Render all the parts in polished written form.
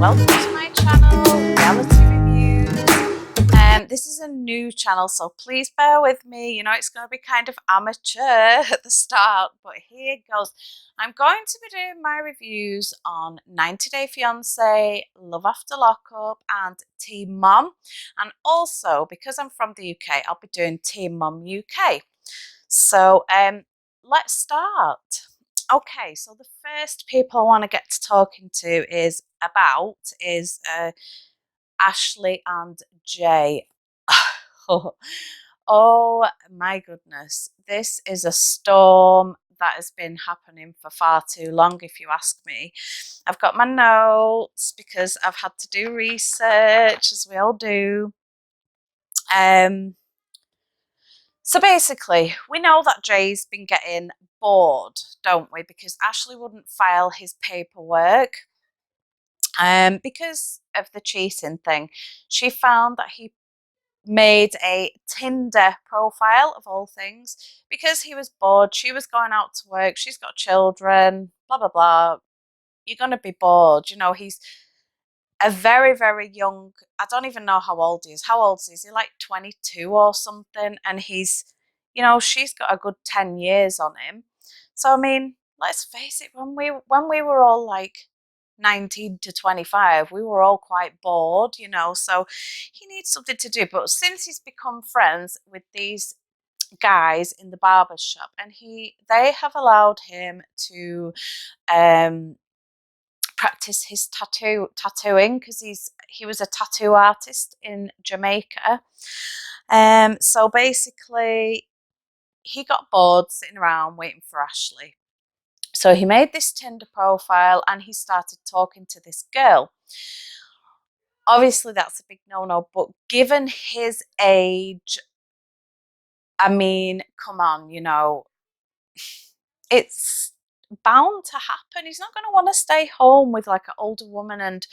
welcome to my channel, Reality Reviews. This is a new channel, so please bear with me. You know, it's going to be kind of amateur at the start, but here goes. I'm going to be doing my reviews on 90 Day Fiance, Love After Lockup, and Teen Mom. And also, because I'm from the UK, I'll be doing Teen Mom UK. So let's start. Okay, so the first people I want to get to talking to is Ashley and Jay. Oh my goodness, this is a storm that has been happening for far too long, if you ask me. I've got my notes because I've had to do research, as we all do. So basically, we know that Jay's been getting bored, don't we? Because Ashley wouldn't file his paperwork because of the cheating thing. She found that he made a Tinder profile, of all things, because he was bored. She was going out to work. She's got children, blah, blah, blah. You're going to be bored. You know, he's a very, very young, I don't even know how old he is. How old is he? Like 22 or something? And he's, you know, she's got a good 10 years on him. So, I mean, let's face it, when we were all like 19 to 25, we were all quite bored, you know, so he needs something to do. But since he's become friends with these guys in the barber shop, and they have allowed him to practice his tattooing, because he was a tattoo artist in Jamaica. So basically he got bored sitting around waiting for Ashley. So he made this Tinder profile and he started talking to this girl. Obviously that's a big no-no, but given his age, I mean, come on, you know, it's bound to happen. He's not going to want to stay home with like an older woman and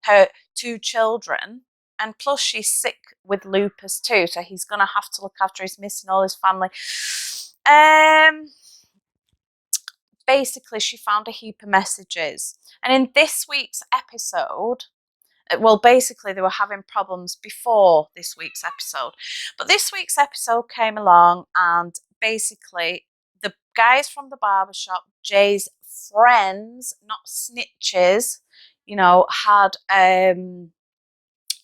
her 2 children, and plus she's sick with lupus too, so he's going to have to look after. He's missing all his family. Basically she found a heap of messages, and in this week's episode, well, basically they were having problems before this week's episode, but this week's episode came along, and basically the guys from the barbershop, Jay's friends, not snitches, you know, had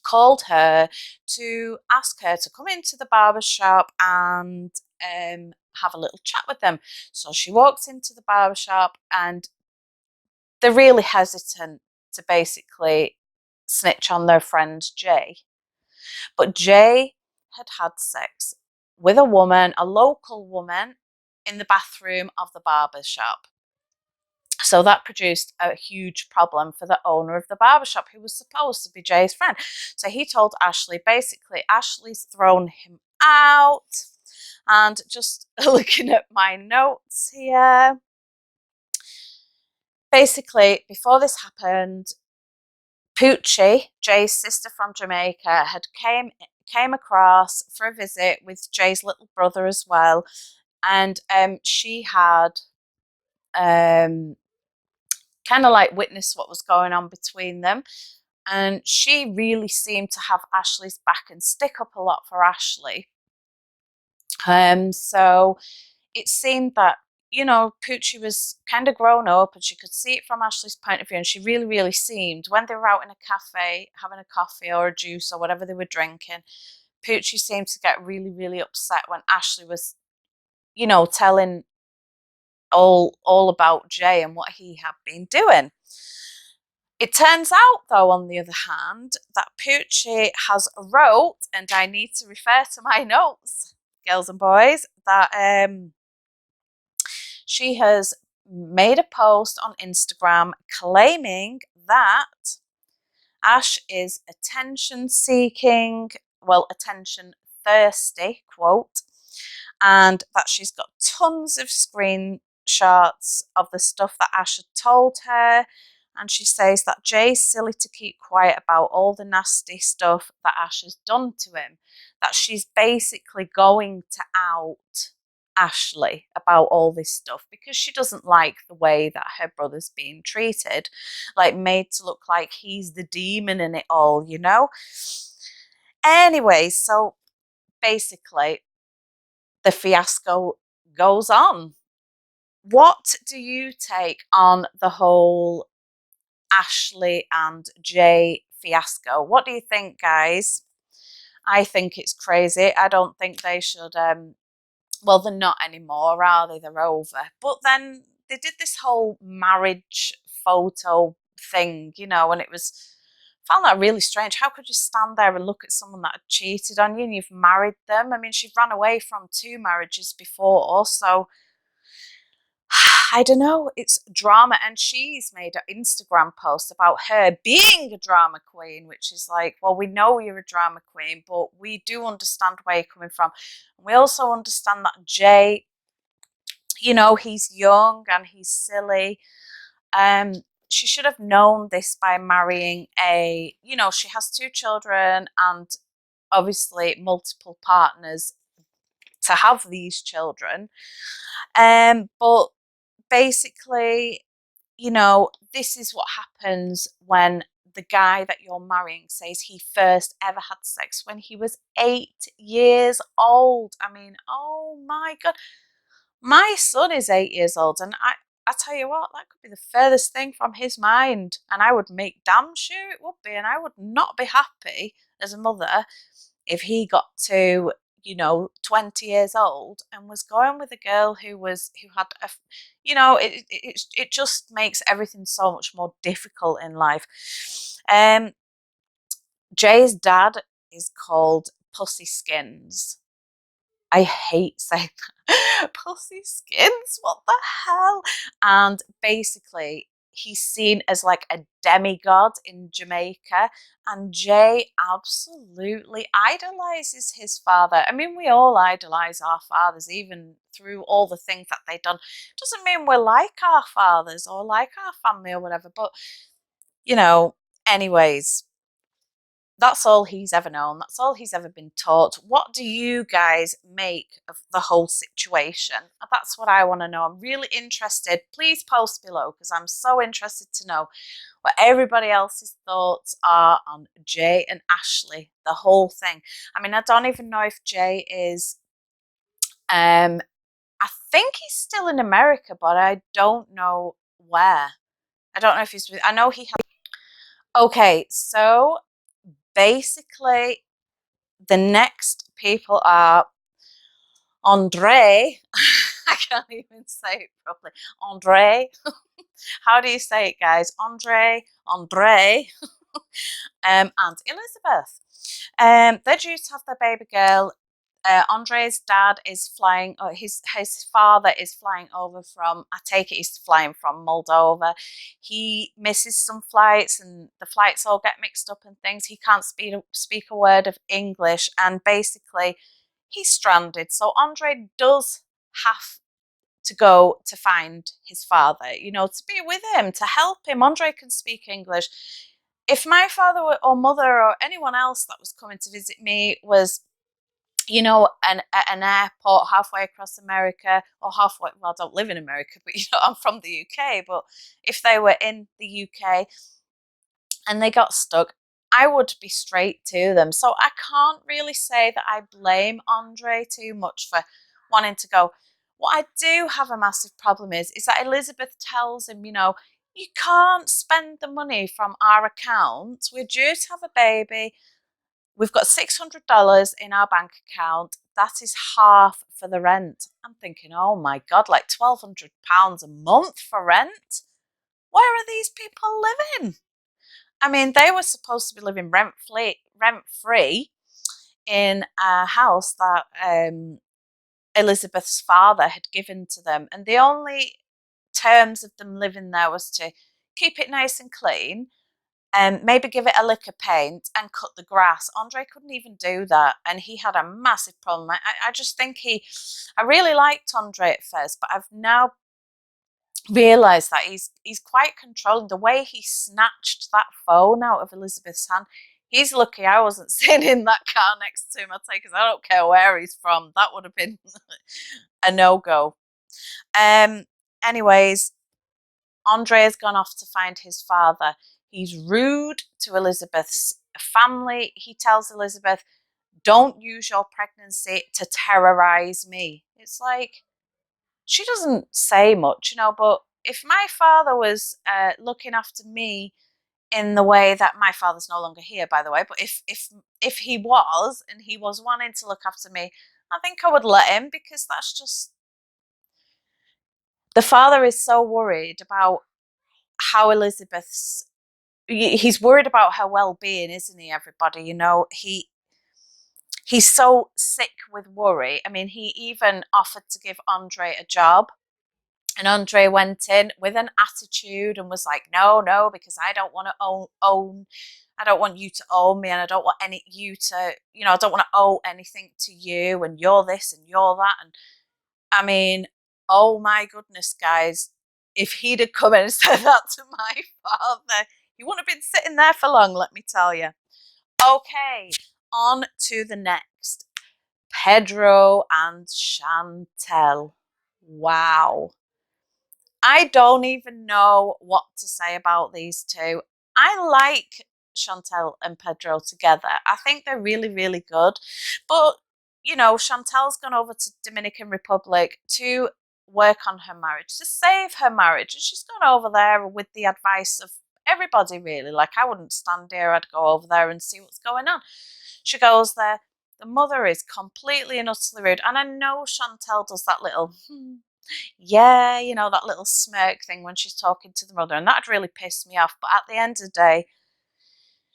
called her to ask her to come into the barbershop and have a little chat with them. So she walks into the barbershop and they're really hesitant to basically snitch on their friend Jay. But Jay had had sex with a woman, a local woman, in the bathroom of the barbershop. So that produced a huge problem for the owner of the barbershop, who was supposed to be Jay's friend. So he told Ashley, basically, Ashley's thrown him out. And just looking at my notes here, basically, before this happened, Poochie, Jay's sister from Jamaica, had came across for a visit with Jay's little brother as well, and she had kind of like witnessed what was going on between them, and she really seemed to have Ashley's back and stick up a lot for Ashley. So it seemed that, you know, Poochie was kind of grown up and she could see it from Ashley's point of view, and she really, really seemed, when they were out in a cafe having a coffee or a juice or whatever they were drinking, Poochie seemed to get really, really upset when Ashley was, you know, telling all about Jay and what he had been doing. It turns out, though, on the other hand, that Poochie has wrote, and I need to refer to my notes, girls and boys, that she has made a post on Instagram claiming that Ash is attention seeking, well, attention thirsty, quote, and that she's got tons of screenshots of the stuff that Ash had told her. And she says that Jay's silly to keep quiet about all the nasty stuff that Ash has done to him, that she's basically going to out Ashley about all this stuff because she doesn't like the way that her brother's being treated, like made to look like he's the demon in it all, you know? Anyway, so basically, the fiasco goes on. What do you take on the whole Ashley and Jay fiasco? What do you think, guys? I think it's crazy. I don't think they should. Well, they're not anymore, are they? They're over. But then they did this whole marriage photo thing, you know, and it was. Found that really strange. How could you stand there and look at someone that had cheated on you and you've married them? I mean, she ran away from 2 marriages before, so I don't know. It's drama, and she's made an Instagram post about her being a drama queen, which is like, well, we know you're a drama queen, but we do understand where you're coming from. We also understand that Jay, you know, he's young and he's silly. She should have known this by marrying a, you know, she has 2 children and obviously multiple partners to have these children. But basically, you know, this is what happens when the guy that you're marrying says he first ever had sex when he was 8 years old. I mean, oh my God. My son is 8 years old, and I tell you what, that could be the furthest thing from his mind. And I would make damn sure it would be. And I would not be happy as a mother if he got to, you know, 20 years old and was going with a girl who had a, you know, it just makes everything so much more difficult in life. Um, Jay's dad is called Pussy Skins. I hate saying that. Pussy Skins, what the hell? And basically, he's seen as like a demigod in Jamaica, and Jay absolutely idolizes his father. I mean, we all idolize our fathers, even through all the things that they've done. Doesn't mean we're like our fathers or like our family or whatever, but you know, anyways, that's all he's ever known. That's all he's ever been taught. What do you guys make of the whole situation? That's what I want to know. I'm really interested. Please post below because I'm so interested to know what everybody else's thoughts are on Jay and Ashley, the whole thing. I mean, I don't even know if Jay is, I think he's still in America, but I don't know where. I don't know if he's, I know he has. Okay, so basically, the next people are Andre. I can't even say it properly. Andre. How do you say it, guys? Andre, and Elizabeth. They're due to have their baby girl. Andre's dad is flying, or his father is flying over from, I take it he's flying from Moldova. He misses some flights and the flights all get mixed up and things. He can't speak a word of English, and basically he's stranded. So Andre does have to go to find his father, you know, to be with him, to help him. Andre can speak English. If my father or mother or anyone else that was coming to visit me was, you know, an airport halfway across America or halfway, well, I don't live in America, but you know, I'm from the UK, but if they were in the UK and they got stuck, I would be straight to them. So I can't really say that I blame Andre too much for wanting to go. What I do have a massive problem is that Elizabeth tells him, you know, you can't spend the money from our account. We're due to have a baby. We've got $600 in our bank account. That is half for the rent. I'm thinking, oh my God, like £1,200 a month for rent? Where are these people living? I mean, they were supposed to be living rent-free in a house that Elizabeth's father had given to them. And the only terms of them living there was to keep it nice and clean, and maybe give it a lick of paint and cut the grass. Andre couldn't even do that, and he had a massive problem. I just think I really liked Andre at first, but I've now realised that he's quite controlling. The way he snatched that phone out of Elizabeth's hand, He's lucky I wasn't sitting in that car next to him, I'd say, because I don't care where he's from. That would have been a no-go. Um, anyways, Andre has gone off to find his father. He's rude to Elizabeth's family. He tells Elizabeth, don't use your pregnancy to terrorize me. It's like, she doesn't say much, but if my father was looking after me in the way that my father's no longer here, by the way, but if he was and he was wanting to look after me, I think I would let him, because that's just, the father is so worried about how Elizabeth's, he's worried about her well-being, isn't he, everybody? He's so sick with worry. I mean, he even offered to give Andre a job, and Andre went in with an attitude and was like, no, no, because I don't want to own I don't want you to own me, and I don't want I don't want to owe anything to you, and you're this and you're that. And I mean, oh my goodness, guys, if he'd have come in and said that to my father, he wouldn't have been sitting there for long, let me tell you. Okay, on to the next. Pedro and Chantel. Wow. I don't even know what to say about these two. I like Chantel and Pedro together. I think they're really, really good. But, Chantel's gone over to Dominican Republic to work on her marriage, to save her marriage. And she's gone over there with the advice of everybody, really. Like, I wouldn't stand here. I'd go over there and see what's going on. She goes there. The mother is completely and utterly rude. And I know Chantel does that little, yeah, that little smirk thing when she's talking to the mother. And that really pissed me off. But at the end of the day,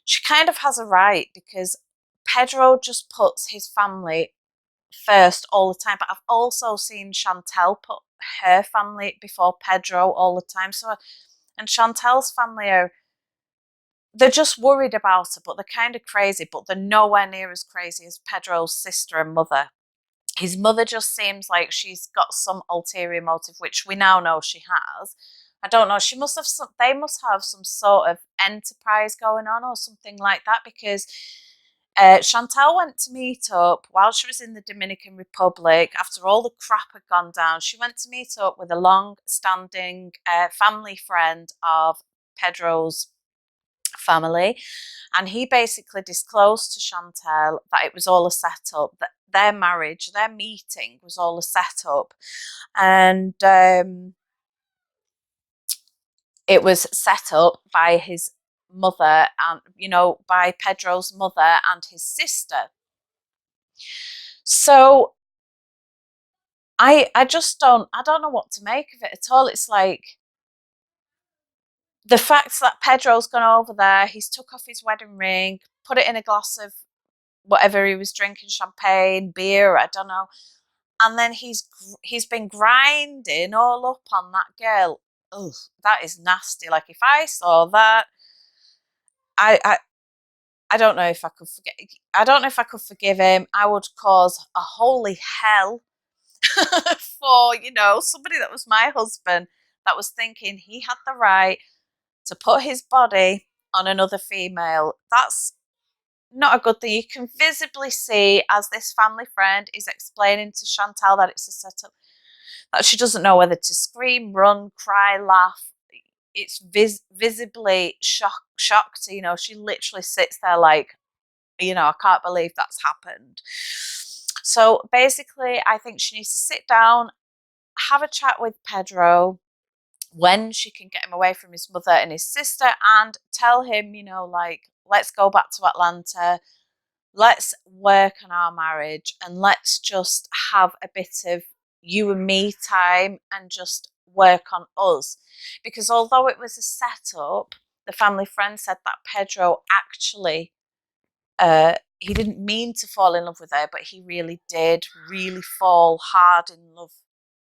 she kind of has a right, because Pedro just puts his family first all the time. But I've also seen Chantel put her family before Pedro all the time. And Chantel's family they're just worried about her, but they're kind of crazy, but they're nowhere near as crazy as Pedro's sister and mother. His mother just seems like she's got some ulterior motive, which we now know she has. I don't know. They must have some sort of enterprise going on or something like that, because Chantal went to meet up while she was in the Dominican Republic. After all the crap had gone down, she went to meet up with a long-standing family friend of Pedro's family, and he basically disclosed to Chantel that it was all a setup, that their marriage, their meeting was all a setup, and it was set up by his mother and by Pedro's mother and his sister. So I just don't know what to make of it at all. It's like, the fact that Pedro's gone over there, he's took off his wedding ring, put it in a glass of whatever he was drinking, champagne, beer, I don't know, and then he's been grinding all up on that girl. Ugh, that is nasty. Like, if I saw that, I, I I don't know if I could forget. I don't know if I could forgive him. I would cause a holy hell for somebody that was my husband, that was thinking he had the right to put his body on another female. That's not a good thing. You can visibly see, as this family friend is explaining to Chantal that it's a setup, that she doesn't know whether to scream, run, cry, laugh. It's visibly shocked. She literally sits there like, I can't believe that's happened. So basically, I think she needs to sit down, have a chat with Pedro when she can get him away from his mother and his sister, and tell him, like, let's go back to Atlanta. Let's work on our marriage, and let's just have a bit of you and me time and just work on us. Because although it was a setup, the family friend said that Pedro actually, he didn't mean to fall in love with her, but he really did really fall hard in love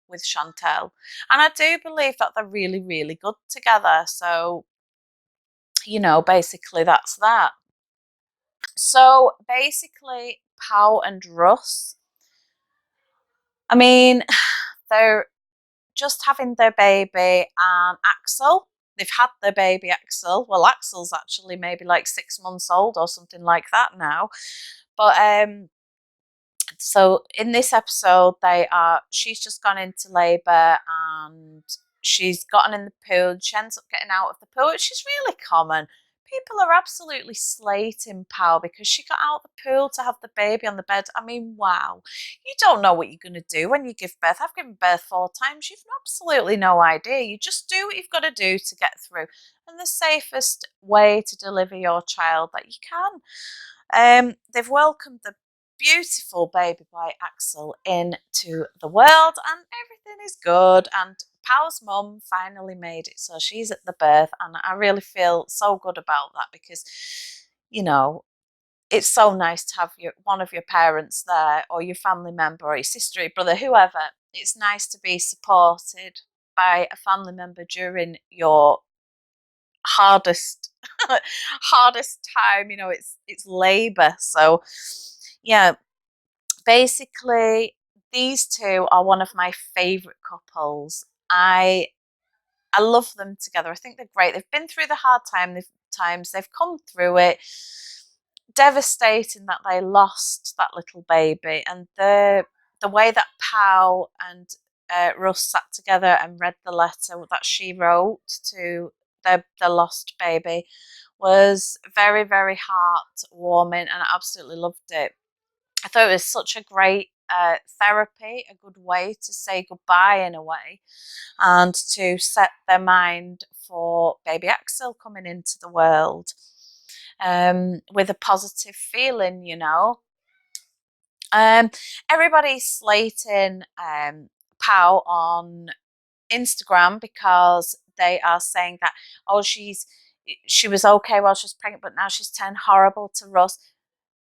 with Chantel. And I do believe that they're really, really good together. So, basically that's that. So basically, Pau and Russ, I mean, they're just having their baby, and Axel, they've had their baby Axel. Well, Axel's actually maybe like 6 months old or something like that now. But so in this episode, she's just gone into labour and she's gotten in the pool. She ends up getting out of the pool, which is really common. People are absolutely slating Pau because she got out of the pool to have the baby on the bed. I mean, wow. You don't know what you're going to do when you give birth. I've given birth 4 times. You've absolutely no idea. You just do what you've got to do to get through. And the safest way to deliver your child that you can. They've welcomed the beautiful baby boy Axel into the world, and everything is good. And Pau's mum finally made it, so she's at the birth, and I really feel so good about that because, you know, it's so nice to have one of your parents there, or your family member, or your sister, or your brother, whoever. It's nice to be supported by a family member during your hardest hardest time. It's labor. So yeah, basically these two are one of my favorite couples. I love them together. I think they're great. They've been through the hard times, they've come through it. Devastating that they lost that little baby, and the way that Pau and Russ sat together and read the letter that she wrote to the lost baby was very, very heartwarming, and I absolutely loved it. I thought it was such a great therapy, a good way to say goodbye in a way, and to set their mind for baby Axel coming into the world with a positive feeling. Um, Everybody's slating Pau on Instagram because they are saying that, oh, she was okay while she was pregnant, but now she's turned horrible to Russ.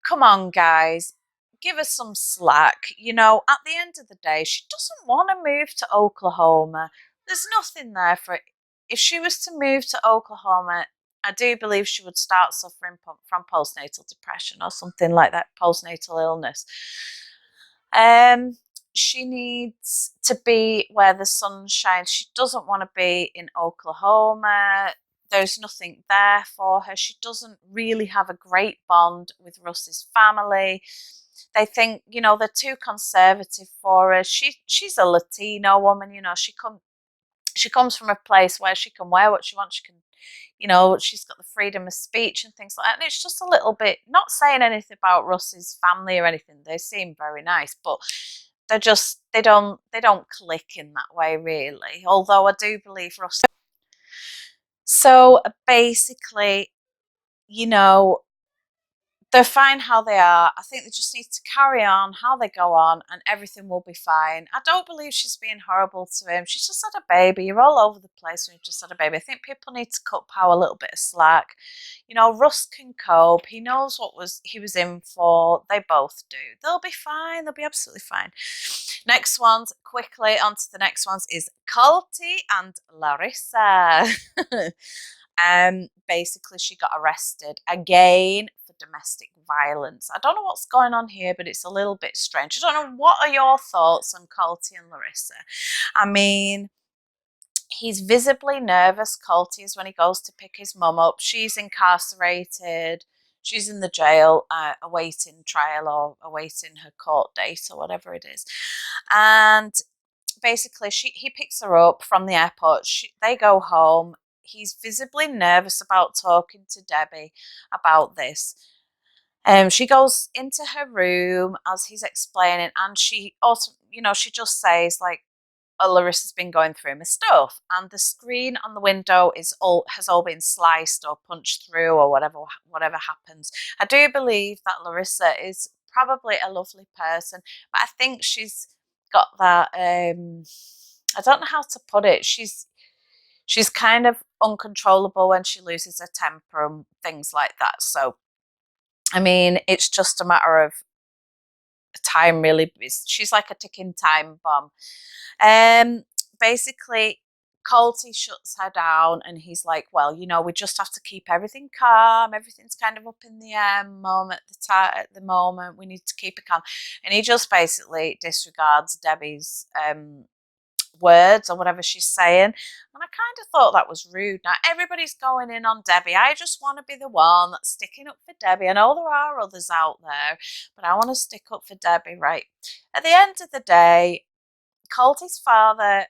Come on, guys, give us some slack. At the end of the day, she doesn't want to move to Oklahoma. There's nothing there for it. If she was to move to Oklahoma, I do believe she would start suffering from postnatal depression or something like that, postnatal illness. Um, she needs to be where the sun shines. She doesn't want to be in Oklahoma. There's nothing there for her. She doesn't really have a great bond with Russ's family. They think, they're too conservative for her. She's a Latino woman. She comes from a place where she can wear what she wants. She can, she's got the freedom of speech and things like that. And it's just a little bit, not saying anything about Russ's family or anything. They seem very nice, but they don't click in that way really. Although I do believe Russ. So basically, you know, they're fine how they are. I think they just need to carry on how they go on, and everything will be fine. I don't believe she's being horrible to him. She's just had a baby. You're all over the place when you've just had a baby. I think people need to cut Pau a little bit of slack. Russ can cope. He knows he was in for. They both do. They'll be fine. They'll be absolutely fine. Next ones, quickly on to the next ones, is Colty and Larissa. Basically, she got arrested again for domestic violence. I don't know what's going on here, but it's a little bit strange. I don't know, what are your thoughts on Colty and Larissa? I mean, he's visibly nervous. Colty is when he goes to pick his mum up. She's incarcerated. She's in the jail, awaiting trial or awaiting her court date or whatever it is. And basically, he picks her up from the airport. They go home. He's visibly nervous about talking to Debbie about this. She goes into her room as he's explaining, and she also, she just says like, "Oh, Larissa's been going through my stuff," and the screen on the window has all been sliced or punched through or whatever happens. I do believe that Larissa is probably a lovely person, but I think she's got that. I don't know how to put it. She's kind of uncontrollable when she loses her temper and things like that. So, I mean, it's just a matter of time, really. She's like a ticking time bomb. Basically, Colty shuts her down and he's like, well, we just have to keep everything calm. Everything's kind of up in the air at the moment. We need to keep it calm. And he just basically disregards Debbie's words or whatever she's saying. And I kind of thought that was rude. Now, everybody's going in on Debbie. I just want to be the one that's sticking up for Debbie. I know there are others out there, but I want to stick up for Debbie, right? At the end of the day, Colty's father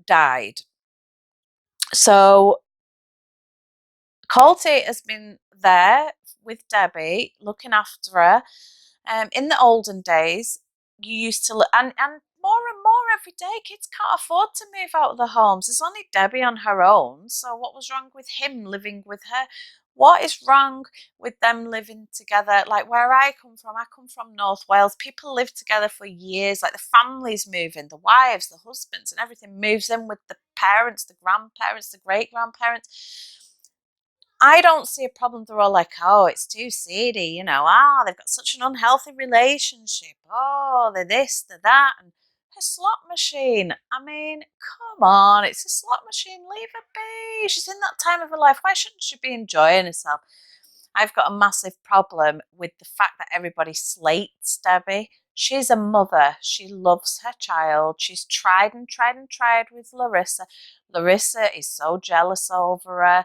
died. So Colty has been there with Debbie, looking after her. In the olden days, you used to, and more and more every day, kids can't afford to move out of the homes. There's only Debbie on her own. So what was wrong with him living with her? What is wrong with them living together? Like where I come from North Wales. People live together for years. Like the families move in, the wives, the husbands, and everything moves in with the parents, the grandparents, the great grandparents. I don't see a problem. They're all like, oh, it's too seedy, they've got such an unhealthy relationship. Oh, they're this, they're that. And a slot machine. I mean, come on, it's a slot machine. Leave her be. She's in that time of her life. Why shouldn't she be enjoying herself? I've got a massive problem with the fact that everybody slates Debbie. She's a mother. She loves her child. She's tried and tried and tried with Larissa. Larissa is so jealous over her.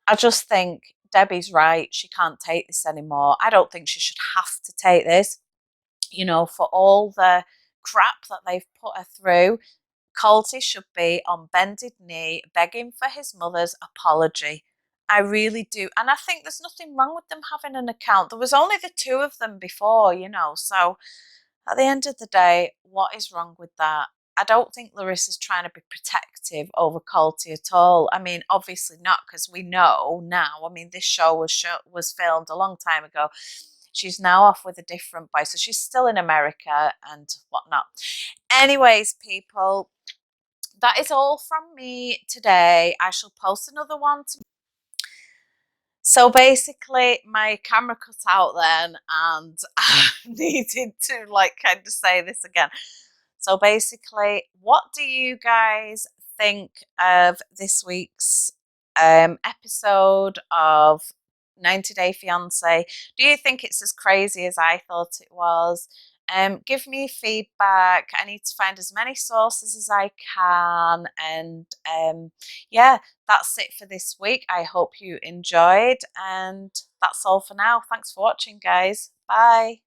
I just think Debbie's right. She can't take this anymore. I don't think she should have to take this, for all the crap that they've put her through. Colty should be on bended knee begging for his mother's apology. I really do. And I think there's nothing wrong with them having an account. There was only the two of them before, so at the end of the day, what is wrong with that? I don't think Larissa's trying to be protective over Colty at all. I mean, obviously not, because we know now. I mean, this show was filmed a long time ago. She's now off with a different boy, so she's still in America and whatnot. Anyways, people, that is all from me today. I shall post another one tomorrow. So basically, my camera cut out then, and I needed to kind of say this again. So basically, what do you guys think of this week's episode of 90 Day Fiance? Do you think it's as crazy as I thought it was? Give me feedback. I need to find as many sources as I can. And yeah, that's it for this week. I hope you enjoyed. And that's all for now. Thanks for watching, guys. Bye.